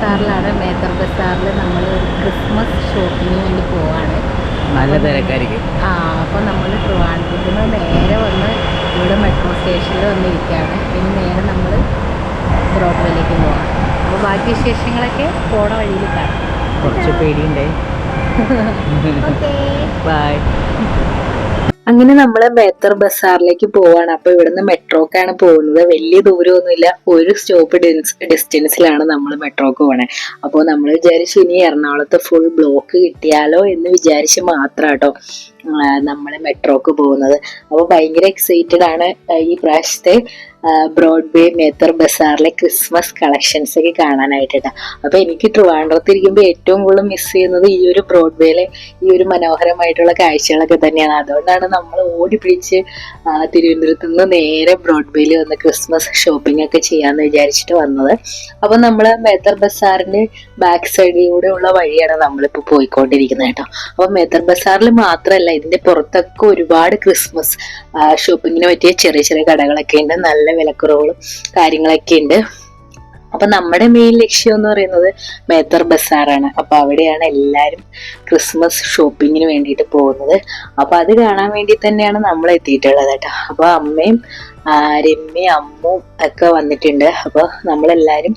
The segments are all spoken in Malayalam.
ബസാറിലാണ്. മേത്തർ ബസാറിൽ നമ്മൾ ക്രിസ്മസ് ഷോപ്പിങ്ങിന് വേണ്ടി പോവാണ്. നല്ല തിരക്കായിരിക്കും. അപ്പോൾ നമ്മൾ ട്രിവാൻഡ്രത്തിൽ നിന്ന് നേരെ വന്ന് ഇവിടെ മെട്രോ സ്റ്റേഷനിൽ വന്നിരിക്കുകയാണ്. ഇനി നേരെ നമ്മൾ ബ്രോഡ്വേയിലേക്ക് പോവാം. അപ്പോൾ ബാക്കി വിശേഷങ്ങളൊക്കെ പോണ വഴിയിൽ കാണാം. കുറച്ച് പേടിയുണ്ടേ. Okay, by. അങ്ങനെ നമ്മൾ മേത്തർ ബസാറിലേക്ക് പോവാണ്. അപ്പൊ ഇവിടുന്ന് മെട്രോക്കാണ് പോകുന്നത്. വലിയ ദൂരമൊന്നുമില്ല, ഒരു സ്റ്റോപ്പ് ഡിസ്റ്റൻസിലാണ് നമ്മൾ മെട്രോക്ക് പോണേ. അപ്പോൾ നമ്മൾ വിചാരിച്ചു ഇനി എറണാകുളത്ത് ഫുൾ ബ്ലോക്ക് കിട്ടിയാലോ എന്ന് വിചാരിച്ച് മാത്രം കേട്ടോ നമ്മൾ മെട്രോക്ക് പോകുന്നത്. അപ്പോൾ ഭയങ്കര എക്സൈറ്റഡ് ആണ് ഈ പ്രാവശ്യത്തെ ബ്രോഡ്വേ മേത്തർ ബസാറിലെ ക്രിസ്മസ് കളക്ഷൻസ് ഒക്കെ കാണാനായിട്ടാണ്. അപ്പൊ എനിക്ക് ട്രിവാൻഡ്രത്ത് ഇരിക്കുമ്പോൾ ഏറ്റവും കൂടുതൽ മിസ് ചെയ്യുന്നത് ഈ ഒരു ബ്രോഡ്വേയിലെ ഈ ഒരു മനോഹരമായിട്ടുള്ള കാഴ്ചകളൊക്കെ തന്നെയാണ്. അതുകൊണ്ടാണ് നമ്മൾ ഓടി പിടിച്ച് തിരുവനന്തപുരത്ത് നിന്ന് നേരെ ബ്രോഡ്വേയിൽ വന്ന് ക്രിസ്മസ് ഷോപ്പിംഗ് ഒക്കെ ചെയ്യാന്ന് വിചാരിച്ചിട്ട് വന്നത്. അപ്പൊ നമ്മള് മേത്തർ ബസാറിന്റെ ബാക്ക് സൈഡിലൂടെ ഉള്ള വഴിയാണ് നമ്മളിപ്പോ പോയിക്കൊണ്ടിരിക്കുന്നത് കേട്ടോ. അപ്പൊ മേത്തർ ബസാറിൽ മാത്രമല്ല, ഇതിന്റെ പുറത്തൊക്കെ ഒരുപാട് ക്രിസ്മസ് ഷോപ്പിങ്ങിന് പറ്റിയ ചെറിയ ചെറിയ കടകളൊക്കെ ഉണ്ട്. നല്ല വിലക്കുറവുകളും കാര്യങ്ങളൊക്കെ ഉണ്ട്. അപ്പൊ നമ്മുടെ മെയിൻ ലക്ഷ്യം എന്ന് പറയുന്നത് മേത്തർ ബസാറാണ്. അപ്പൊ അവിടെയാണ് എല്ലാരും ക്രിസ്മസ് ഷോപ്പിങ്ങിന് വേണ്ടിയിട്ട് പോകുന്നത്. അപ്പൊ അത് കാണാൻ വേണ്ടി തന്നെയാണ് നമ്മൾ എത്തിയിട്ടുള്ളത് കേട്ടോ. അപ്പൊ അമ്മയും രമ്യയും അമ്മും ഒക്കെ വന്നിട്ടുണ്ട്. അപ്പൊ നമ്മളെല്ലാരും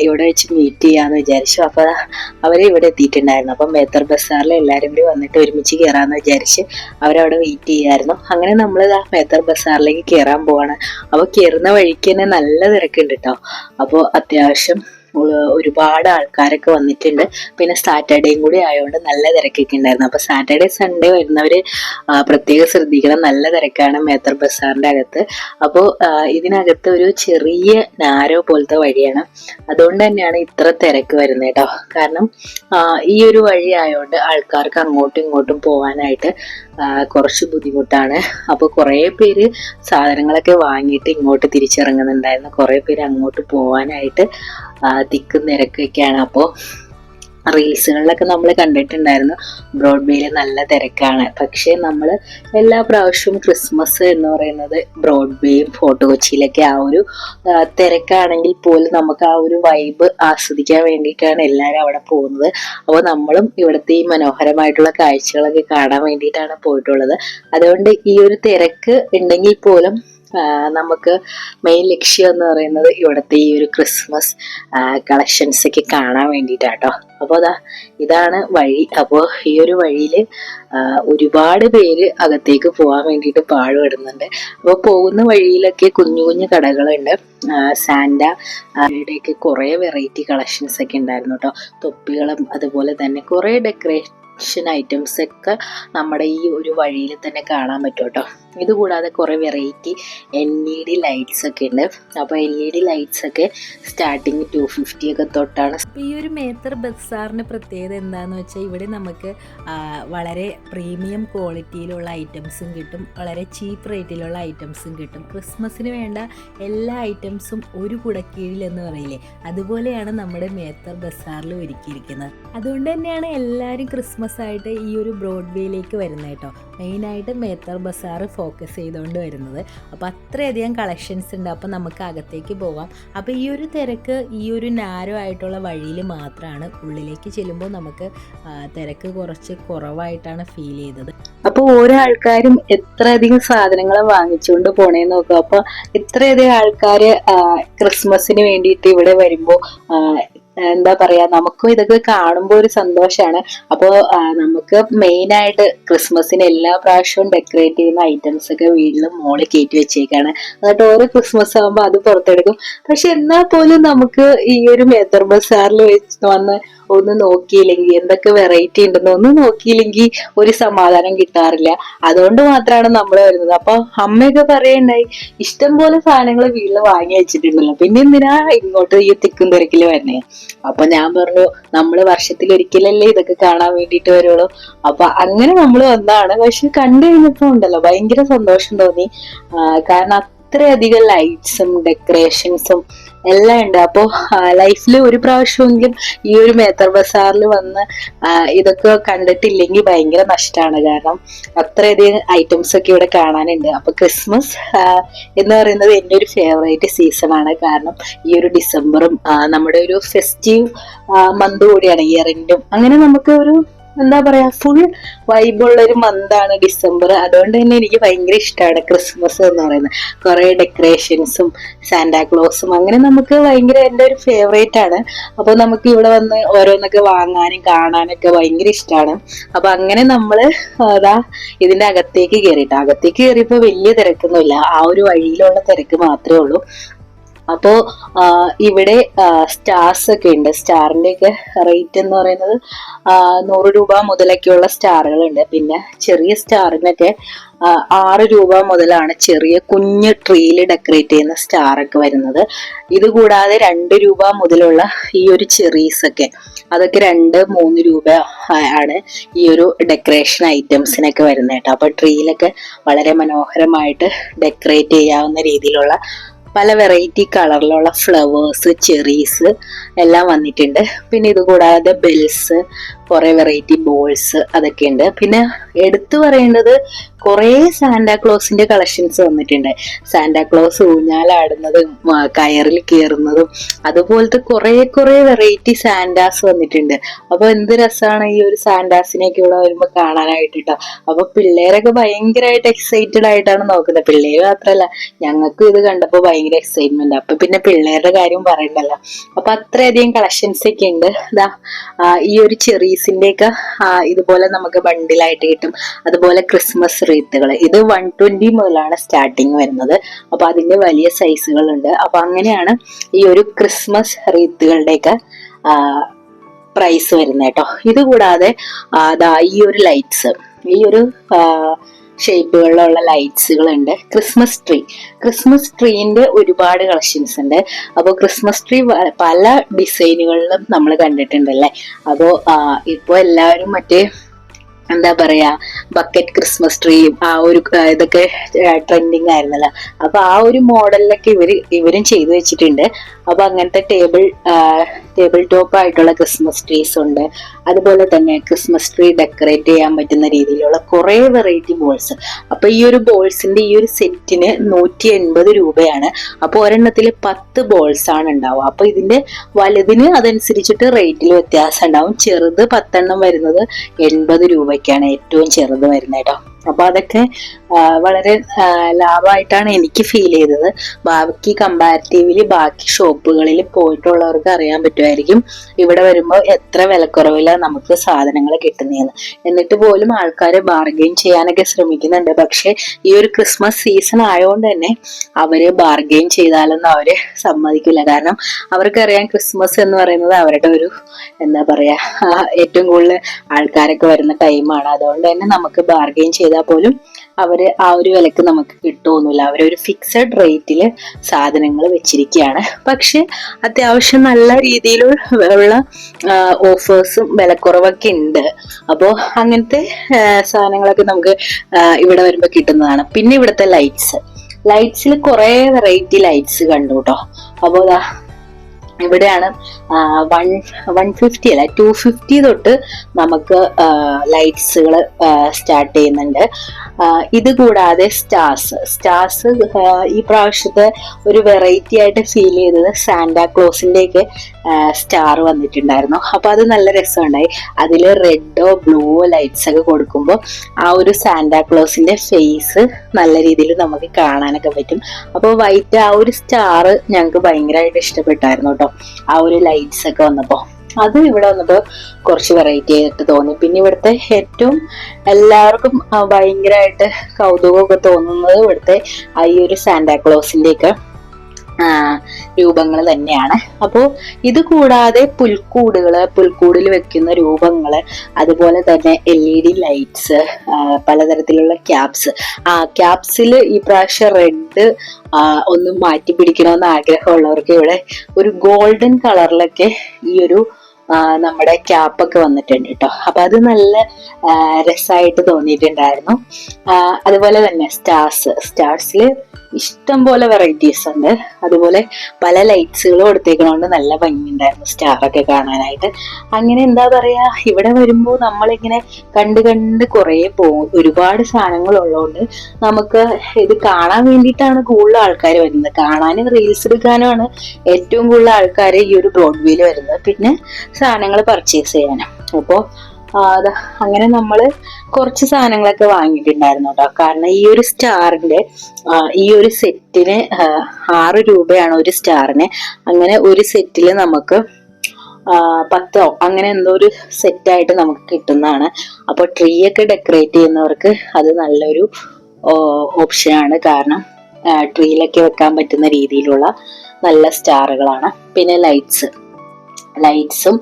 ഇവിടെ വെച്ച് മീറ്റ് ചെയ്യാന്ന് വിചാരിച്ചു. അപ്പൊ അവര് ഇവിടെ എത്തിയിട്ടുണ്ടായിരുന്നു. അപ്പൊ മേത്തർ ബസാറിൽ എല്ലാരും കൂടി വന്നിട്ട് ഒരുമിച്ച് കയറാന്ന് വിചാരിച്ച് അവരവിടെ വെയിറ്റ് ചെയ്യായിരുന്നു. അങ്ങനെ നമ്മൾ മേത്തർ ബസാറിലേക്ക് കയറാൻ പോവാണ്. അപ്പൊ കയറുന്ന വഴിക്ക് തന്നെ നല്ല തിരക്കുണ്ട് കേട്ടോ. അപ്പോൾ അത്യാവശ്യം ഒരുപാട് ആൾക്കാരൊക്കെ വന്നിട്ടുണ്ട്. പിന്നെ സാറ്റർഡേയും കൂടി ആയതുകൊണ്ട് നല്ല തിരക്കൊക്കെ ഉണ്ടായിരുന്നു. അപ്പൊ സാറ്റർഡേ സൺഡേ വരുന്നവര് പ്രത്യേകം ശ്രദ്ധിക്കണം, നല്ല തിരക്കാണ് മേത്തർ ബസാറിന്റെ അകത്ത്. അപ്പോൾ ഇതിനകത്ത് ഒരു ചെറിയ നാരോ പോലത്തെ വഴിയാണ്, അതുകൊണ്ട് തന്നെയാണ് ഇത്ര തിരക്ക് വരുന്നത് കേട്ടോ. കാരണം ഈ ഒരു വഴി ആയതുകൊണ്ട് ആൾക്കാർക്ക് അങ്ങോട്ടും ഇങ്ങോട്ടും പോകാനായിട്ട് കുറച്ച് ബുദ്ധിമുട്ടാണ്. അപ്പോൾ കുറേ പേര് സാധനങ്ങളൊക്കെ വാങ്ങിയിട്ട് ഇങ്ങോട്ട് തിരിച്ചിറങ്ങുന്നുണ്ടായിരുന്നു. കുറേ പേര് അങ്ങോട്ട് പോകാനായിട്ട് തിക്കും തിരക്കൊക്കെയാണ്. അപ്പോൾ റീൽസുകളിലൊക്കെ നമ്മൾ കണ്ടിട്ടുണ്ടായിരുന്നു ബ്രോഡ്വേയിൽ നല്ല തിരക്കാണ്. പക്ഷേ നമ്മൾ എല്ലാ പ്രാവശ്യവും ക്രിസ്മസ് എന്ന് പറയുന്നത് ബ്രോഡ്വേയും ഫോർട്ട് കൊച്ചിയിലൊക്കെ ആ ഒരു തിരക്കാണെങ്കിൽ പോലും നമുക്ക് ആ ഒരു വൈബ് ആസ്വദിക്കാൻ വേണ്ടിയിട്ടാണ് എല്ലാവരും അവിടെ പോകുന്നത്. അപ്പോൾ നമ്മളും ഇവിടുത്തെ ഈ മനോഹരമായിട്ടുള്ള കാഴ്ചകളൊക്കെ കാണാൻ വേണ്ടിയിട്ടാണ് പോയിട്ടുള്ളത്. അതുകൊണ്ട് ഈ ഒരു തിരക്ക് ഉണ്ടെങ്കിൽ പോലും നമുക്ക് മെയിൻ ലക്ഷ്യം എന്ന് പറയുന്നത് ഇവിടുത്തെ ഈ ഒരു ക്രിസ്മസ് കളക്ഷൻസ് ഒക്കെ കാണാൻ വേണ്ടിയിട്ടാട്ടോ. അപ്പോൾ ഇതാണ് വഴി. അപ്പോൾ ഈ ഒരു വഴിയിൽ ഒരുപാട് പേര് അകത്തേക്ക് പോകാൻ വേണ്ടിയിട്ട് പാടുപെടുന്നുണ്ട്. അപ്പോൾ പോകുന്ന വഴിയിലൊക്കെ കുഞ്ഞു കുഞ്ഞു കടകളുണ്ട്. സാന്റയുടെയൊക്കെ കുറേ വെറൈറ്റി കളക്ഷൻസ് ഒക്കെ ഉണ്ടായിരുന്നു കേട്ടോ. തൊപ്പികളും അതുപോലെ തന്നെ കുറേ ഐറ്റംസ് ഒക്കെ നമ്മുടെ ഈ ഒരു വഴിയിൽ തന്നെ കാണാൻ പറ്റും കേട്ടോ. ഇതുകൂടാതെ കുറേ വെറൈറ്റി LED ലൈറ്റ്സ് ഒക്കെ ഉണ്ട്. അപ്പോൾ LED ലൈറ്റ്സ് ഒക്കെ സ്റ്റാർട്ടിങ് 250 ഒക്കെ തൊട്ടാണ്. ഈ ഒരു മേത്തർ ബസാറിന് പ്രത്യേകത എന്താണെന്ന് വെച്ചാൽ ഇവിടെ നമുക്ക് വളരെ പ്രീമിയം ക്വാളിറ്റിയിലുള്ള ഐറ്റംസും കിട്ടും, വളരെ ചീപ്പ് റേറ്റിലുള്ള ഐറ്റംസും കിട്ടും. ക്രിസ്മസിന് വേണ്ട എല്ലാ ഐറ്റംസും ഒരു കുടക്കീഴിൽ എന്ന് പറയില്ലേ, അതുപോലെയാണ് നമ്മുടെ മേത്തർ ബസാറിൽ ഒരുക്കിയിരിക്കുന്നത്. അതുകൊണ്ട് തന്നെയാണ് എല്ലാവരും ക്രിസ്മസ് ആയിട്ട് ഈ ഒരു ബ്രോഡ്വേയിലേക്ക് വരുന്നത് കേട്ടോ. മെയിനായിട്ട് മേത്തർ ബസാർ ഫോക്കസ് ചെയ്തുകൊണ്ട് വരുന്നത്. അപ്പോൾ അത്രയധികം കളക്ഷൻസ് ഉണ്ട്. അപ്പോൾ നമുക്ക് അകത്തേക്ക് പോകാം. അപ്പോൾ ഈ ഒരു തിരക്ക് ഈ ഒരു നാരോ ആയിട്ടുള്ള വഴിയിൽ മാത്രമാണ്. ഉള്ളിലേക്ക് ചെല്ലുമ്പോൾ നമുക്ക് തിരക്ക് കുറച്ച് കുറവായിട്ടാണ് ഫീൽ ചെയ്തത്. അപ്പോൾ ഓരോ ആൾക്കാരും എത്ര അധികം സാധനങ്ങൾ വാങ്ങിച്ചുകൊണ്ട് പോണേന്ന് നോക്കുക. അപ്പോൾ ഇത്രയധികം ആൾക്കാർ ക്രിസ്മസിന് വേണ്ടിയിട്ട് ഇവിടെ വരുമ്പോൾ എന്താ പറയാ, നമുക്കും ഇതൊക്കെ കാണുമ്പോൾ ഒരു സന്തോഷമാണ്. അപ്പോൾ നമുക്ക് മെയിനായിട്ട് ക്രിസ്മസിന് എല്ലാ പ്രാവശ്യവും ഡെക്കറേറ്റ് ചെയ്യുന്ന ഐറ്റംസ് ഒക്കെ വീട്ടിലും മോളിൽ കയറ്റി വെച്ചേക്കാണ്. എന്നിട്ട് ഓരോ ക്രിസ്മസ് ആകുമ്പോൾ അത് പുറത്തെടുക്കും. പക്ഷെ എന്നാൽ പോലും നമുക്ക് ഈ ഒരു മേത്തർ ബസാറിൽ വന്ന് ഒന്ന് നോക്കിയില്ലെങ്കിൽ, എന്തൊക്കെ വെറൈറ്റി ഉണ്ടെന്ന് ഒന്ന് നോക്കിയില്ലെങ്കിൽ ഒരു സമാധാനം കിട്ടാറില്ല. അതുകൊണ്ട് മാത്രമാണ് നമ്മൾ വരുന്നത്. അപ്പൊ അമ്മയൊക്കെ പറയണ്ടായി, ഇഷ്ടം പോലെ സാധനങ്ങൾ വീട്ടിൽ വാങ്ങി വെച്ചിട്ടുണ്ടല്ലോ, പിന്നെ എന്തിനാ ഇങ്ങോട്ട് ഈ തിക്കും തിരക്കിൽ വരണേ. അപ്പൊ ഞാൻ പറഞ്ഞു, നമ്മള് വർഷത്തിൽ ഒരിക്കലല്ലേ ഇതൊക്കെ കാണാൻ വേണ്ടിയിട്ട് വരുള്ളൂ. അപ്പൊ അങ്ങനെ നമ്മൾ വന്നതാണ്. പക്ഷെ കണ്ടു കഴിഞ്ഞപ്പോ ഉണ്ടല്ലോ ഭയങ്കര സന്തോഷം തോന്നി. കാരണം അത്രയധികം ലൈറ്റ്സും ഡെക്കറേഷൻസും എല്ലാം ഉണ്ട്. അപ്പോ ലൈഫിൽ ഒരു പ്രാവശ്യമെങ്കിലും ഈ ഒരു മേത്തർ ബസാറിൽ വന്ന് ഇതൊക്കെ കണ്ടിട്ടില്ലെങ്കിൽ ഭയങ്കര നഷ്ടമാണ്. കാരണം അത്രയധികം ഐറ്റംസ് ഒക്കെ ഇവിടെ കാണാനുണ്ട്. അപ്പൊ ക്രിസ്മസ് എന്ന് പറയുന്നത് എൻ്റെ ഒരു ഫേവറേറ്റ് സീസൺ ആണ്. കാരണം ഈ ഒരു ഡിസംബറും നമ്മുടെ ഒരു ഫെസ്റ്റീവ് മന്ത് കൂടിയാണ്, ഇയർ എൻഡും. അങ്ങനെ നമുക്ക് ഒരു എന്താ പറയാ, ഫുൾ വൈബുള്ള ഒരു മന്താണ് ഡിസംബർ. അതുകൊണ്ട് തന്നെ എനിക്ക് ഭയങ്കര ഇഷ്ടമാണ് ക്രിസ്മസ് എന്ന് പറയുന്നത്. കുറെ ഡെക്കറേഷൻസും സാന്റാക്ലോസും അങ്ങനെ നമുക്ക് ഭയങ്കര എൻ്റെ ഒരു ഫേവറേറ്റ് ആണ്. അപ്പൊ നമുക്ക് ഇവിടെ വന്ന് ഓരോന്നൊക്കെ വാങ്ങാനും കാണാനൊക്കെ ഭയങ്കര ഇഷ്ടമാണ്. അപ്പൊ അങ്ങനെ നമ്മള് ഇതിന്റെ അകത്തേക്ക് കയറിയിട്ട്, അകത്തേക്ക് കയറിയപ്പോ വലിയ തിരക്കൊന്നുമില്ല, ആ ഒരു വഴിയിലുള്ള തിരക്ക് മാത്രമേ ഉള്ളൂ. അപ്പോ ഇവിടെ സ്റ്റാർസ് ഒക്കെ ഉണ്ട്. സ്റ്റാറിന്റെ ഒക്കെ റേറ്റ് എന്ന് പറയുന്നത് 100 രൂപ മുതലൊക്കെയുള്ള സ്റ്റാറുകളുണ്ട്. പിന്നെ ചെറിയ സ്റ്റാറിനൊക്കെ 6 രൂപ മുതലാണ് ചെറിയ കുഞ്ഞ് ട്രീയിൽ ഡെക്കറേറ്റ് ചെയ്യുന്ന സ്റ്റാർ ഒക്കെ വരുന്നത്. ഇത് കൂടാതെ 2 രൂപ മുതലുള്ള ഈ ഒരു ചെറീസ് ഒക്കെ, അതൊക്കെ 2-3 രൂപ ആണ് ഈ ഒരു ഡെക്കറേഷൻ ഐറ്റംസിനൊക്കെ വരുന്നത് കേട്ടോ. അപ്പൊ ട്രീയിലൊക്കെ വളരെ മനോഹരമായിട്ട് ഡെക്കറേറ്റ് ചെയ്യാവുന്ന രീതിയിലുള്ള പല വെറൈറ്റി കളറിലുള്ള ഫ്ലവേഴ്സ്, ചെറീസ് എല്ലാം വന്നിട്ടുണ്ട്. പിന്നെ ഇത് കൂടാതെ ബെൽസ്, കുറെ വെറൈറ്റി ബോൾസ് അതൊക്കെ ഉണ്ട്. പിന്നെ എടുത്തു പറയേണ്ടത് കുറെ സാന്റാക്ലോസിന്റെ കളക്ഷൻസ് വന്നിട്ടുണ്ട്. സാന്റാക്ലോസ് ഊഞ്ഞാലാടുന്നതും കയറിൽ കയറുന്നതും അതുപോലത്തെ കുറെ വെറൈറ്റി സാന്റാസ് വന്നിട്ടുണ്ട്. അപ്പൊ എന്ത് രസമാണ് ഈ ഒരു സാന്റാസിനെയൊക്കെ ഇവിടെ വരുമ്പോ കാണാനായിട്ട് കേട്ടോ. അപ്പൊ പിള്ളേരൊക്കെ ഭയങ്കരമായിട്ട് എക്സൈറ്റഡ് ആയിട്ടാണ് നോക്കുന്നത്. പിള്ളേര് മാത്രല്ല, ഞങ്ങൾക്കും ഇത് കണ്ടപ്പോ ഭയങ്കര എക്സൈറ്റ്മെന്റ്. അപ്പൊ പിന്നെ പിള്ളേരുടെ കാര്യം പറയണ്ടല്ലോ. അപ്പൊ അത്രയധികം കളക്ഷൻസ് ഒക്കെ ഉണ്ട്. ഈ ഒരു ചെറീസിന്റെ ഒക്കെ ഇതുപോലെ നമുക്ക് ബണ്ടിലായിട്ട് കിട്ടും. അതുപോലെ ക്രിസ്മസ് റീത്തുകൾ, ഇത് 120 മുതലാണ് സ്റ്റാർട്ടിങ് വരുന്നത്. അപ്പൊ അതിന്റെ വലിയ സൈസുകൾ ഉണ്ട്. അപ്പൊ അങ്ങനെയാണ് ഈ ഒരു ക്രിസ്മസ് റീത്തുകളുടെയൊക്കെ പ്രൈസ് വരുന്നത് കേട്ടോ. ഇത് കൂടാതെ ഈ ഒരു ലൈറ്റ്സ്, ഈ ഒരു ഷേപ്പുകളിലുള്ള ലൈറ്റ്സുകൾ ഉണ്ട്. ക്രിസ്മസ് ട്രീന്റെ ഒരുപാട് കളക്ഷൻസ് ഉണ്ട്. അപ്പോൾ ക്രിസ്മസ് ട്രീ പല ഡിസൈനുകളിലും നമ്മൾ കണ്ടിട്ടുണ്ടല്ലേ. അപ്പോൾ ഇപ്പോൾ എല്ലാവരും മറ്റേ എന്താ പറയാ, ബക്കറ്റ് ക്രിസ്മസ് ട്രീയും ആ ഒരു ഇതൊക്കെ ട്രെൻഡിങ് ആയിരുന്നല്ലോ. അപ്പൊ ആ ഒരു മോഡലിലൊക്കെ ഇവരും ചെയ്തു വെച്ചിട്ടുണ്ട്. അപ്പൊ അങ്ങനത്തെ ടേബിൾ ടോപ്പ് ആയിട്ടുള്ള ക്രിസ്മസ് ട്രീസ് ഉണ്ട്. അതുപോലെ തന്നെ ക്രിസ്മസ് ട്രീ ഡെക്കറേറ്റ് ചെയ്യാൻ പറ്റുന്ന രീതിയിലുള്ള കുറെ വെറൈറ്റി ബോൾസ്. അപ്പൊ ഈ ഒരു ബോൾസിന്റെ ഈ ഒരു സെറ്റിന് 180 രൂപയാണ്. അപ്പൊ ഒരെണ്ണത്തിൽ 10 ബോൾസ് ആണ് ഉണ്ടാവുക. അപ്പൊ ഇതിന്റെ വലുതിന് അതനുസരിച്ചിട്ട് റേറ്റിൽ വ്യത്യാസം ഉണ്ടാവും. ചെറുത് 10 എണ്ണം വരുന്നത് 80 രൂപയ്ക്കാണ് ഏറ്റവും ചെറുത് വരുന്നത് കേട്ടോ. അപ്പൊ അതൊക്കെ വളരെ ലാഭമായിട്ടാണ് എനിക്ക് ഫീൽ ചെയ്തത്. ബാക്കി കമ്പാരിറ്റീവ്ലി ബാക്കി ഷോപ്പുകളിൽ പോയിട്ടുള്ളവർക്ക് അറിയാൻ പറ്റുമായിരിക്കും ഇവിടെ വരുമ്പോൾ എത്ര വിലക്കുറവില നമുക്ക് സാധനങ്ങൾ കിട്ടുന്നതെന്ന്. എന്നിട്ട് പോലും ആൾക്കാർ ബാർഗെയിൻ ചെയ്യാനൊക്കെ ശ്രമിക്കുന്നുണ്ട്. പക്ഷെ ഈ ഒരു ക്രിസ്മസ് സീസൺ ആയതുകൊണ്ട് തന്നെ അവര് ബാർഗെയിൻ ചെയ്താലൊന്നും അവര് സമ്മതിക്കില്ല. കാരണം അവർക്കറിയാം ക്രിസ്മസ് എന്ന് പറയുന്നത് അവരുടെ ഒരു എന്താ പറയാ ഏറ്റവും കൂടുതൽ ആൾക്കാരൊക്കെ വരുന്ന ടൈമാണ്. അതുകൊണ്ട് തന്നെ നമുക്ക് ബാർഗെയിൻ ചെയ്താൽ പോലും അവര് ആ ഒരു വിലക്ക് നമുക്ക് കിട്ടുമൊന്നുമില്ല. അവരൊരു ഫിക്സഡ് റേറ്റില് സാധനങ്ങൾ വെച്ചിരിക്കുകയാണ്. പക്ഷെ അത്യാവശ്യം നല്ല രീതിയിലുള്ള ഓഫേഴ്സും വിലക്കുറവൊക്കെ ഉണ്ട്. അപ്പോൾ അങ്ങനത്തെ സാധനങ്ങളൊക്കെ നമുക്ക് ഇവിടെ വരുമ്പോൾ കിട്ടുന്നതാണ്. പിന്നെ ഇവിടുത്തെ ലൈറ്റ്സിൽ കുറെ വെറൈറ്റി ലൈറ്റ്സ് കണ്ടു കേട്ടോ. അപ്പോൾ ഇവിടെയാണ് 150 അല്ല 250 തൊട്ട് നമുക്ക് ലൈറ്റ്സുകൾ സ്റ്റാർട്ട് ചെയ്യുന്നുണ്ട്. ഇത് കൂടാതെ സ്റ്റാർസ് ഈ പ്രാവശ്യത്തെ ഒരു വെറൈറ്റി ആയിട്ട് ഫീൽ ചെയ്തത് സാന്റാക്ലോസിന്റെ ഒക്കെ സ്റ്റാർ വന്നിട്ടുണ്ടായിരുന്നു. അപ്പൊ അത് നല്ല രസമുണ്ടായി. അതില് റെഡോ ബ്ലൂവോ ലൈറ്റ്സ് ഒക്കെ കൊടുക്കുമ്പോൾ ആ ഒരു സാന്റാക്ലോസിന്റെ ഫേസ് നല്ല രീതിയിൽ നമുക്ക് കാണാനൊക്കെ പറ്റും. അപ്പോൾ വൈറ്റ് ആ ഒരു സ്റ്റാർ ഞങ്ങൾക്ക് ഭയങ്കരമായിട്ട് ഇഷ്ടപ്പെട്ടായിരുന്നു കേട്ടോ. ആ ഒരു ലൈറ്റ്സ് ഒക്കെ വന്നപ്പോ അത് ഇവിടെ വന്നപ്പോ കുറച്ച് വെറൈറ്റി ആയിട്ട് തോന്നി. പിന്നെ ഇവിടുത്തെ ഏറ്റവും എല്ലാവർക്കും ഭയങ്കരമായിട്ട് കൗതുകമൊക്കെ തോന്നുന്നത് ഇവിടുത്തെ ഈ ഒരു സാന്റാക്ലോസിന്റെ ഒക്കെ രൂപങ്ങൾ തന്നെയാണ്. അപ്പോൾ ഇത് കൂടാതെ പുൽക്കൂടിൽ വെക്കുന്ന രൂപങ്ങള്, അതുപോലെ തന്നെ LED ലൈറ്റ്സ്, പലതരത്തിലുള്ള ക്യാപ്സിൽ ഈ പ്രാവശ്യം റെഡ് ഒന്ന് മാറ്റി പിടിക്കണമെന്ന് ആഗ്രഹമുള്ളവർക്ക് ഇവിടെ ഒരു ഗോൾഡൻ കളറിലൊക്കെ ഈ ഒരു നമ്മുടെ ക്യാപ്പൊക്കെ വന്നിട്ടുണ്ട് കേട്ടോ. അപ്പൊ അത് നല്ല രസമായിട്ട് തോന്നിയിട്ടുണ്ടായിരുന്നു. അതുപോലെ തന്നെ സ്റ്റാർസിൽ ഇഷ്ടം പോലെ വെറൈറ്റീസ് ഉണ്ട്. അതുപോലെ പല ലൈറ്റ്സുകളും കൊടുത്തേക്കണോണ്ട് നല്ല ഭംഗിയുണ്ടായിരുന്നു സ്റ്റാറൊക്കെ കാണാനായിട്ട്. അങ്ങനെ എന്താ പറയാ, ഇവിടെ വരുമ്പോൾ നമ്മളിങ്ങനെ കണ്ട് കണ്ട് കുറേ പോകും. ഒരുപാട് സാധനങ്ങൾ ഉള്ളതുകൊണ്ട് നമുക്ക് ഇത് കാണാൻ വേണ്ടിയിട്ടാണ് കൂടുതൽ ആൾക്കാർ വരുന്നത്. കാണാനും റീൽസ് എടുക്കാനുമാണ് ഏറ്റവും കൂടുതൽ ആൾക്കാർ ഈ ഒരു ബ്രോഡ്വേയിൽ വരുന്നത്, പിന്നെ സാധനങ്ങൾ പർച്ചേസ് ചെയ്യാനും. അപ്പോൾ അങ്ങനെ നമ്മള് കുറച്ച് സാധനങ്ങളൊക്കെ വാങ്ങിയിട്ടുണ്ടായിരുന്നു കേട്ടോ. കാരണം ഈ ഒരു സ്റ്റാറിന്റെ ഈ ഒരു സെറ്റിന് 6 രൂപയാണ് ഒരു സ്റ്റാറിന്. അങ്ങനെ ഒരു സെറ്റില് നമുക്ക് 10 അങ്ങനെ എന്തോ ഒരു സെറ്റായിട്ട് നമുക്ക് കിട്ടുന്നതാണ്. അപ്പൊ ട്രീ ഒക്കെ ഡെക്കറേറ്റ് ചെയ്യുന്നവർക്ക് അത് നല്ലൊരു ഓപ്ഷനാണ്. കാരണം ട്രീയിലൊക്കെ വെക്കാൻ പറ്റുന്ന രീതിയിലുള്ള നല്ല സ്റ്റാറുകളാണ്. പിന്നെ ലൈറ്റ്സും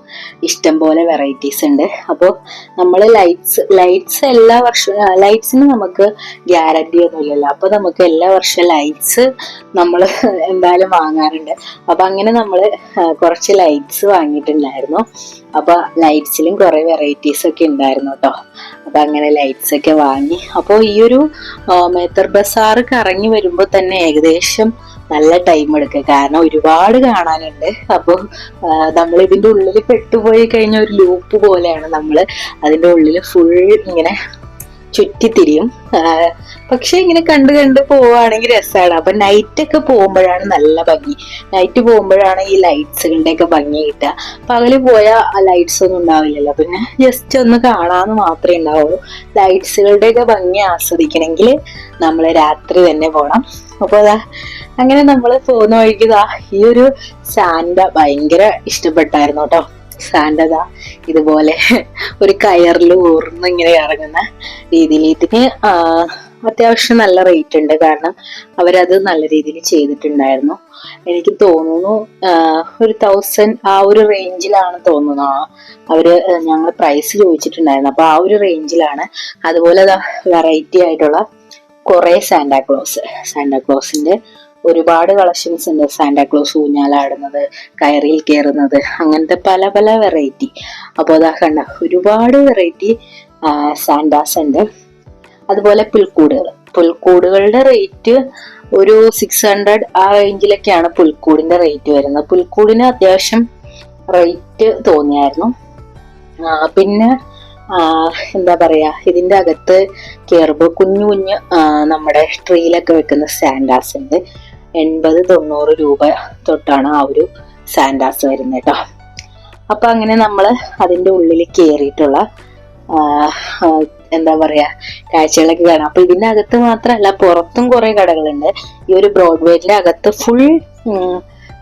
ഇഷ്ടം പോലെ വെറൈറ്റീസ് ഉണ്ട്. അപ്പോൾ നമ്മൾ ലൈറ്റ്സ് എല്ലാ വർഷവും, ലൈറ്റ്സിന് നമുക്ക് ഗ്യാരണ്ടി ഒന്നും ഇല്ലല്ലോ. അപ്പൊ നമുക്ക് എല്ലാ വർഷവും ലൈറ്റ്സ് നമ്മൾ എന്തായാലും വാങ്ങാറുണ്ട്. അപ്പൊ അങ്ങനെ നമ്മൾ കുറച്ച് ലൈറ്റ്സ് വാങ്ങിയിട്ടുണ്ടായിരുന്നു. അപ്പൊ ലൈറ്റ്സിലും കുറെ വെറൈറ്റീസ് ഒക്കെ ഉണ്ടായിരുന്നു കേട്ടോ. അപ്പൊ അങ്ങനെ ലൈറ്റ്സ് ഒക്കെ വാങ്ങി. അപ്പോൾ ഈ ഒരു മേത്തർ ബസാർ കറങ്ങി വരുമ്പോൾ തന്നെ ഏകദേശം നല്ല ടൈം എടുക്കുക. കാരണം ഒരുപാട് കാണാനുണ്ട്. അപ്പോൾ നമ്മൾ ഇതിന്റെ ഉള്ളിൽ പെട്ടുപോയി കഴിഞ്ഞ ഒരു ലൂപ്പ് പോലെയാണ്. നമ്മൾ അതിന്റെ ഉള്ളിൽ ഫുൾ ഇങ്ങനെ ചുറ്റിത്തിരിയും. പക്ഷെ ഇങ്ങനെ കണ്ട് കണ്ട് പോവുകയാണെങ്കിൽ രസമാണ്. അപ്പൊ നൈറ്റ് ഒക്കെ പോകുമ്പോഴാണ് നല്ല ഭംഗി. നൈറ്റ് പോകുമ്പോഴാണ് ഈ ലൈറ്റ്സുകളുടെ ഒക്കെ ഭംഗി കിട്ടുക. പകല് പോയാൽ ആ ലൈറ്റ്സ് ഒന്നും ഉണ്ടാവില്ലല്ലോ. പിന്നെ ജസ്റ്റ് ഒന്ന് കാണാന്ന് മാത്രമേ ഉണ്ടാവുള്ളൂ. ലൈറ്റ്സുകളുടെ ഒക്കെ ഭംഗി ആസ്വദിക്കണമെങ്കിൽ നമ്മൾ രാത്രി തന്നെ പോകണം. അപ്പൊ അങ്ങനെ നമ്മൾ പോകുന്ന വഴിക്ക് ഈ ഒരു സാന്റ ഭയങ്കര ഇഷ്ടപ്പെട്ടായിരുന്നു കേട്ടോ. സാന്റ ഇതുപോലെ ഒരു കയറിൽ ഊർന്ന് ഇങ്ങനെ ഇറങ്ങുന്ന രീതിയിൽ. ഇതിന് അത്യാവശ്യം നല്ല റേറ്റ് ഉണ്ട്. കാരണം അവരത് നല്ല രീതിയിൽ ചെയ്തിട്ടുണ്ടായിരുന്നു. എനിക്ക് തോന്നുന്നു ഒരു 1000 ആ ഒരു റേഞ്ചിലാണ് തോന്നുന്നു. ഞങ്ങൾ പ്രൈസ് ചോദിച്ചിട്ടുണ്ടായിരുന്നു. അപ്പൊ ആ ഒരു റേഞ്ചിലാണ്. അതുപോലെ വെറൈറ്റി ആയിട്ടുള്ള കുറെ സാന്റാക്ലോസിന്റെ ഒരുപാട് കളക്ഷൻസ് ഉണ്ട്. സാന്റാക്ലോസ് ഊഞ്ഞാലാടുന്നത്, കയറിൽ കയറുന്നത്, അങ്ങനത്തെ പല പല വെറൈറ്റി. അപ്പോൾ കണ്ട ഒരുപാട് വെറൈറ്റി സാന്റാസ് ഉണ്ട്. അതുപോലെ പുൽക്കൂടുകളുടെ റേറ്റ് ഒരു 600 ആ റേഞ്ചിലൊക്കെയാണ് പുൽക്കൂടിന്റെ റേറ്റ് വരുന്നത്. പുൽക്കൂടിന് അത്യാവശ്യം റേറ്റ് തോന്നിയായിരുന്നു. പിന്നെ എന്താ പറയാ, ഇതിന്റെ അകത്ത് കയറുമ്പോൾ കുഞ്ഞു നമ്മുടെ ട്രീയിലൊക്കെ വെക്കുന്ന സാന്റാസ് ഉണ്ട്. 80-90 രൂപ തൊട്ടാണ് ആ ഒരു സാന്റാസ് വരുന്നത് കേട്ടോ. അപ്പൊ അങ്ങനെ നമ്മൾ അതിന്റെ ഉള്ളിൽ കയറിയിട്ടുള്ള എന്താ പറയാ കാഴ്ചകളൊക്കെ കാണാം. അപ്പൊ ഇതിന്റെ അകത്ത് മാത്രമല്ല പുറത്തും കുറെ കടകളുണ്ട്. ഈ ഒരു ബ്രോഡ്വേയിലെ അകത്ത് ഫുൾ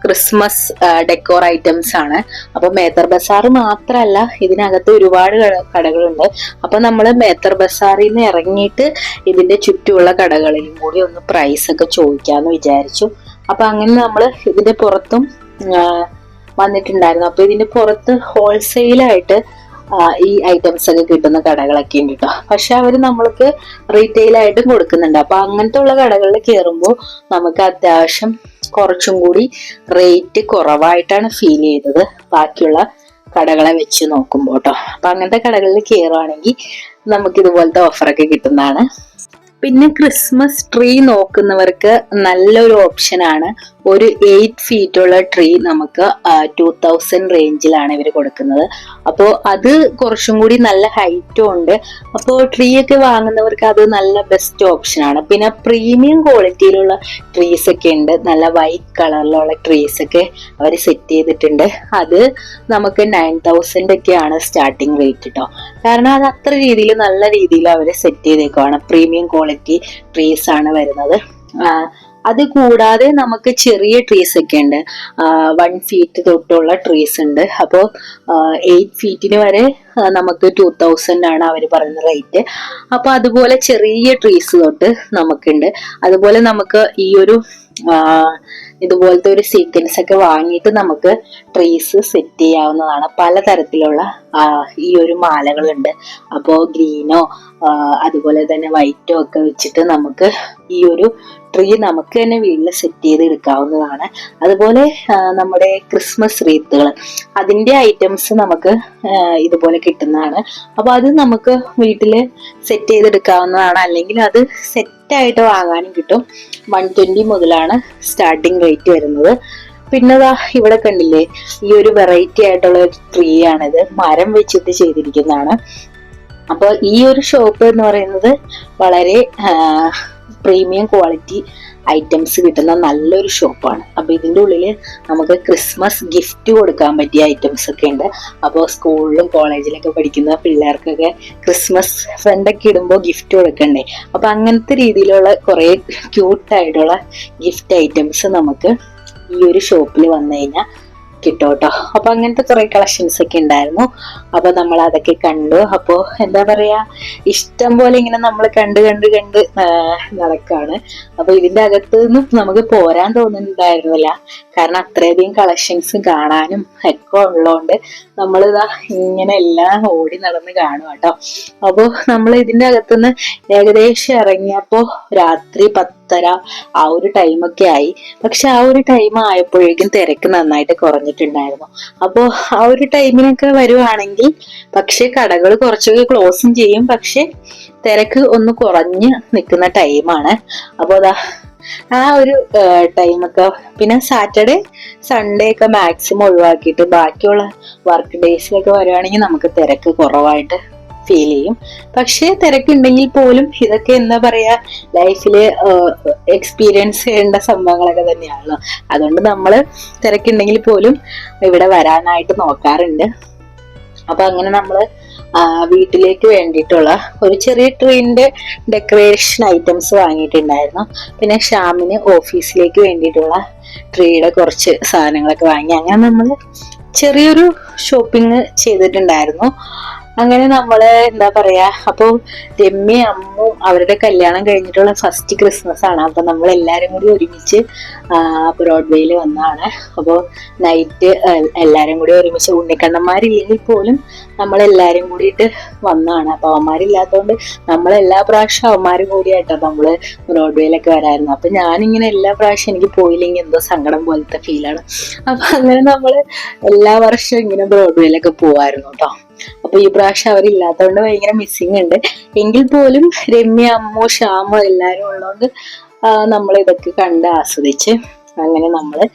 ക്രിസ്മസ് ഡെക്കോർ ഐറ്റംസ് ആണ്. അപ്പൊ മേത്തർ ബസാർ മാത്രല്ല, ഇതിനകത്ത് ഒരുപാട് കടകളുണ്ട്. അപ്പൊ നമ്മൾ മേത്തർ ബസാറിൽ നിന്ന് ഇറങ്ങിയിട്ട് ഇതിന്റെ ചുറ്റുമുള്ള കടകളിലും കൂടി ഒന്ന് പ്രൈസ് ഒക്കെ ചോദിക്കാന്ന് വിചാരിച്ചു. അപ്പൊ അങ്ങനെ നമ്മൾ ഇതിന്റെ പുറത്തും വന്നിട്ടുണ്ടായിരുന്നു. അപ്പൊ ഇതിന്റെ പുറത്ത് ഹോൾസെയിലായിട്ട് ഈ ഐറ്റംസ് ഒക്കെ കിട്ടുന്ന കടകളൊക്കെ ഉണ്ട് കേട്ടോ. പക്ഷെ അവര് നമ്മൾക്ക് റീറ്റെയിൽ ആയിട്ടും കൊടുക്കുന്നുണ്ട്. അപ്പൊ അങ്ങനത്തെ ഉള്ള കടകളിൽ കയറുമ്പോൾ നമുക്ക് അത്യാവശ്യം കുറച്ചും കൂടി റേറ്റ് കുറവായിട്ടാണ് ഫീൽ ചെയ്തത് ബാക്കിയുള്ള കടകളെ വെച്ച് നോക്കുമ്പോൾ കേട്ടോ. അപ്പൊ അങ്ങനത്തെ കടകളിൽ കയറുവാണെങ്കിൽ നമുക്ക് ഇതുപോലത്തെ ഓഫറൊക്കെ കിട്ടുന്നതാണ്. പിന്നെ ക്രിസ്മസ് ട്രീ നോക്കുന്നവർക്ക് നല്ലൊരു ഓപ്ഷനാണ്. ഒരു 8 feet ഉള്ള ട്രീ നമുക്ക് 2000 റേഞ്ചിലാണ് ഇവർ കൊടുക്കുന്നത്. അപ്പോൾ അത് കുറച്ചും കൂടി നല്ല ഹൈറ്റും ഉണ്ട്. അപ്പോൾ ട്രീ ഒക്കെ വാങ്ങുന്നവർക്ക് അത് നല്ല ബെസ്റ്റ് ഓപ്ഷനാണ്. പിന്നെ പ്രീമിയം ക്വാളിറ്റിയിലുള്ള ട്രീസ് ഒക്കെ ഉണ്ട്. നല്ല വൈറ്റ് കളറിലുള്ള ട്രീസ് ഒക്കെ അവർ സെറ്റ് ചെയ്തിട്ടുണ്ട്. അത് നമുക്ക് 9000 ഒക്കെയാണ് സ്റ്റാർട്ടിങ് റേറ്റ് കേട്ടോ. കാരണം അത് അത്ര രീതിയിൽ നല്ല രീതിയിൽ അവർ സെറ്റ് ചെയ്തേക്കുവാണ്. പ്രീമിയം ക്വാളിറ്റി ട്രീസ് ആണ് വരുന്നത്. അത് കൂടാതെ നമുക്ക് ചെറിയ ട്രീസ് ഒക്കെ ഉണ്ട്. 1 feet തൊട്ടുള്ള ട്രീസ് ഉണ്ട്. അപ്പോൾ 8 feet വരെ നമുക്ക് 2000 ആണ് അവർ പറയുന്ന റേറ്റ്. അപ്പൊ അതുപോലെ ചെറിയ ട്രീസ് തൊട്ട് നമുക്കുണ്ട്. അതുപോലെ നമുക്ക് ഈ ഒരു ഇതുപോലത്തെ ഒരു സീക്വൻസ് ഒക്കെ വാങ്ങിയിട്ട് നമുക്ക് ട്രീസ് സെറ്റ് ചെയ്യാവുന്നതാണ്. പലതരത്തിലുള്ള ഈ ഒരു മാലകളുണ്ട്. അപ്പോൾ ഗ്രീനോ അതുപോലെ തന്നെ വൈറ്റോ ഒക്കെ വെച്ചിട്ട് നമുക്ക് ഈ ഒരു ട്രീ നമുക്ക് തന്നെ വീട്ടിൽ സെറ്റ് ചെയ്ത് എടുക്കാവുന്നതാണ്. അതുപോലെ നമ്മുടെ ക്രിസ്മസ് റീത്തുകൾ, അതിന്റെ ഐറ്റംസ് നമുക്ക് ഇതുപോലെ കിട്ടുന്നതാണ്. അപ്പൊ അത് നമുക്ക് വീട്ടില് സെറ്റ് ചെയ്തെടുക്കാവുന്നതാണ്, അല്ലെങ്കിൽ അത് സെറ്റായിട്ട് വാങ്ങാനും കിട്ടും. 120 മുതലാണ് സ്റ്റാർട്ടിങ് റേറ്റ് വരുന്നത്. പിന്നെ ഇവിടെ കണ്ടില്ലേ, ഈ ഒരു വെറൈറ്റി ആയിട്ടുള്ള ഒരു ട്രീ ആണിത്, മരം വെച്ചിട്ട് ചെയ്തിരിക്കുന്നതാണ്. അപ്പൊ ഈ ഒരു ഷോപ്പ് എന്ന് പറയുന്നത് വളരെ പ്രീമിയം ക്വാളിറ്റി ഐറ്റംസ് കിട്ടുന്ന നല്ലൊരു ഷോപ്പാണ്. അപ്പൊ ഇതിന്റെ ഉള്ളില് നമുക്ക് ക്രിസ്മസ് ഗിഫ്റ്റ് കൊടുക്കാൻ പറ്റിയ ഐറ്റംസ് ഒക്കെ ഉണ്ട്. അപ്പോൾ സ്കൂളിലും കോളേജിലൊക്കെ പഠിക്കുന്ന പിള്ളേർക്കൊക്കെ ക്രിസ്മസ് ഫ്രണ്ടൊക്കെ ഇടുമ്പോൾ ഗിഫ്റ്റ് കൊടുക്കണ്ടേ, അപ്പൊ അങ്ങനത്തെ രീതിയിലുള്ള കുറെ ക്യൂട്ടായിട്ടുള്ള ഗിഫ്റ്റ് ഐറ്റംസ് നമുക്ക് ഈ ഒരു ഷോപ്പിൽ വന്നു കഴിഞ്ഞാൽ കിട്ടും കേട്ടോ. അപ്പൊ അങ്ങനത്തെ കുറെ കളക്ഷൻസ് ഒക്കെ ഉണ്ടായിരുന്നു. അപ്പൊ നമ്മൾ അതൊക്കെ കണ്ടു. അപ്പോ എന്താ പറയാ, ഇഷ്ടം പോലെ ഇങ്ങനെ നമ്മൾ കണ്ട് നടക്കാണ്. അപ്പൊ ഇതിന്റെ അകത്ത് നിന്നും നമുക്ക് പോരാൻ തോന്നുന്നുണ്ടായിരുന്നില്ല, കാരണം അത്രയധികം കളക്ഷൻസ് കാണാനും ഒക്കെ ഉള്ളതുകൊണ്ട് നമ്മളിതാ ഇങ്ങനെ എല്ലാം ഓടി നടന്ന് കാണും കേട്ടോ. അപ്പോ നമ്മൾ ഇതിന്റെ അകത്തുനിന്ന് ഏകദേശം ഇറങ്ങിയപ്പോ രാത്രി 10:30 ആ ഒരു ടൈമൊക്കെ ആയി. പക്ഷെ ആ ഒരു ടൈം ആയപ്പോഴേക്കും തിരക്ക് നന്നായിട്ട് കുറഞ്ഞിട്ടുണ്ടായിരുന്നു. അപ്പോ ആ ഒരു ടൈമിനൊക്കെ വരുവാണെങ്കിൽ പക്ഷെ കടകൾ കുറച്ചൊക്കെ ക്ലോസും ചെയ്യും, പക്ഷെ തിരക്ക് ഒന്ന് കുറഞ്ഞ് നിൽക്കുന്ന ടൈമാണ്. അപ്പോൾ ആ ഒരു ടൈമൊക്കെ, പിന്നെ സാറ്റർഡേ സൺഡേ ഒക്കെ മാക്സിമം ഒഴിവാക്കിയിട്ട് ബാക്കിയുള്ള വർക്ക് ഡേയ്സിലൊക്കെ വരുവാണെങ്കിൽ നമുക്ക് തിരക്ക് കുറവായിട്ട് ഫീൽ ചെയ്യും. പക്ഷെ തിരക്കുണ്ടെങ്കിൽ പോലും ഇതൊക്കെ എന്താ പറയാ, ലൈഫില് എക്സ്പീരിയൻസ് ചെയ്യേണ്ട സംഭവങ്ങളൊക്കെ തന്നെയാണല്ലോ. അതുകൊണ്ട് നമ്മള് തിരക്കുണ്ടെങ്കിൽ പോലും ഇവിടെ വരാനായിട്ട് നോക്കാറുണ്ട്. അപ്പൊ അങ്ങനെ നമ്മള് വീട്ടിലേക്ക് വേണ്ടിയിട്ടുള്ള ഒരു ചെറിയ ട്രീന്റെ ഡെക്കറേഷൻ ഐറ്റംസ് വാങ്ങിയിട്ടുണ്ടായിരുന്നു. പിന്നെ ഷ്യാമിന് ഓഫീസിലേക്ക് വേണ്ടിയിട്ടുള്ള ട്രീയുടെ കുറച്ച് സാധനങ്ങളൊക്കെ വാങ്ങി. അങ്ങനെ നമ്മള് ചെറിയൊരു ഷോപ്പിംഗ് ചെയ്തിട്ടുണ്ടായിരുന്നു. അങ്ങനെ നമ്മള് എന്താ പറയാ, അപ്പൊ രമ്യ അമ്മും അവരുടെ കല്യാണം കഴിഞ്ഞിട്ടുള്ള ഫസ്റ്റ് ക്രിസ്മസ് ആണ്. അപ്പൊ നമ്മൾ എല്ലാരും കൂടി ഒരുമിച്ച് ബ്രോഡ്വേയിൽ വന്നതാണ്. അപ്പോൾ നൈറ്റ് എല്ലാരും കൂടി ഒരുമിച്ച്, ഉണ്ണിക്കണ്ണന്മാരില്ലെങ്കിൽ പോലും നമ്മളെല്ലാരും കൂടിയിട്ട് വന്നതാണ്. അപ്പൊ അവന്മാരില്ലാത്തതുകൊണ്ട് നമ്മളെല്ലാ പ്രാവശ്യം അവന്മാരും കൂടിയായിട്ടോ നമ്മള് ബ്രോഡ്വേയിലൊക്കെ വരായിരുന്നു. അപ്പൊ ഞാനിങ്ങനെ എല്ലാ പ്രാവശ്യം എനിക്ക് പോയില്ലെങ്കിൽ എന്തോ സങ്കടം പോലത്തെ ഫീലാണ്. അപ്പൊ അങ്ങനെ നമ്മള് എല്ലാ വർഷവും ഇങ്ങനെ ബ്രോഡ്വേയിലൊക്കെ പോവായിരുന്നു കേട്ടോ. അപ്പൊ ഈ പ്രാവശ്യം അവരില്ലാത്തതുകൊണ്ട് ഭയങ്കര മിസ്സിങ് ഉണ്ട്. എങ്കിൽ പോലും രമ്യ, അമ്മു, ഷ്യാമു എല്ലാരും ഉള്ളതുകൊണ്ട് നമ്മൾ ഇതൊക്കെ കണ്ട് ആസ്വദിച്ച് അങ്ങനെ നമ്മള്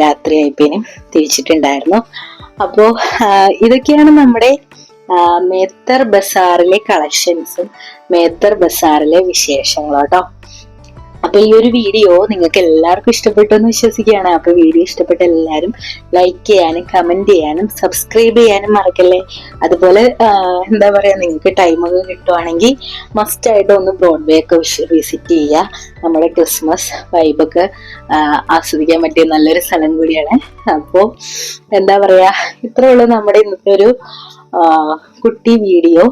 രാത്രിയായപ്പോഴും തിരിച്ചിട്ടുണ്ടായിരുന്നു. അപ്പോ ഇതൊക്കെയാണ് നമ്മുടെ മേത്തർ ബസാറിലെ കളക്ഷൻസും മേത്തർ ബസാറിലെ വിശേഷങ്ങളും കേട്ടോ. അപ്പൊ ഈ ഒരു വീഡിയോ നിങ്ങൾക്ക് എല്ലാവർക്കും ഇഷ്ടപ്പെട്ടു എന്ന് വിശ്വസിക്കുകയാണ്. അപ്പൊ വീഡിയോ ഇഷ്ടപ്പെട്ട എല്ലാവരും ലൈക്ക് ചെയ്യാനും കമന്റ് ചെയ്യാനും സബ്സ്ക്രൈബ് ചെയ്യാനും മറക്കല്ലേ. അതുപോലെ എന്താ പറയാ, നിങ്ങൾക്ക് ടൈമൊക്കെ കിട്ടുവാണെങ്കിൽ മസ്റ്റ് ആയിട്ട് ഒന്ന് ബ്രോഡ്വേ ഒക്കെ വിസിറ്റ് ചെയ്യുക. നമ്മുടെ ക്രിസ്മസ് വൈബൊക്കെ ആസ്വദിക്കാൻ പറ്റിയ നല്ലൊരു സ്ഥലം കൂടിയാണ്. അപ്പോ എന്താ പറയാ, ഇത്രേ ഉള്ളൂ നമ്മുടെ ഇന്നത്തെ ഒരു കുട്ടി വീഡിയോ.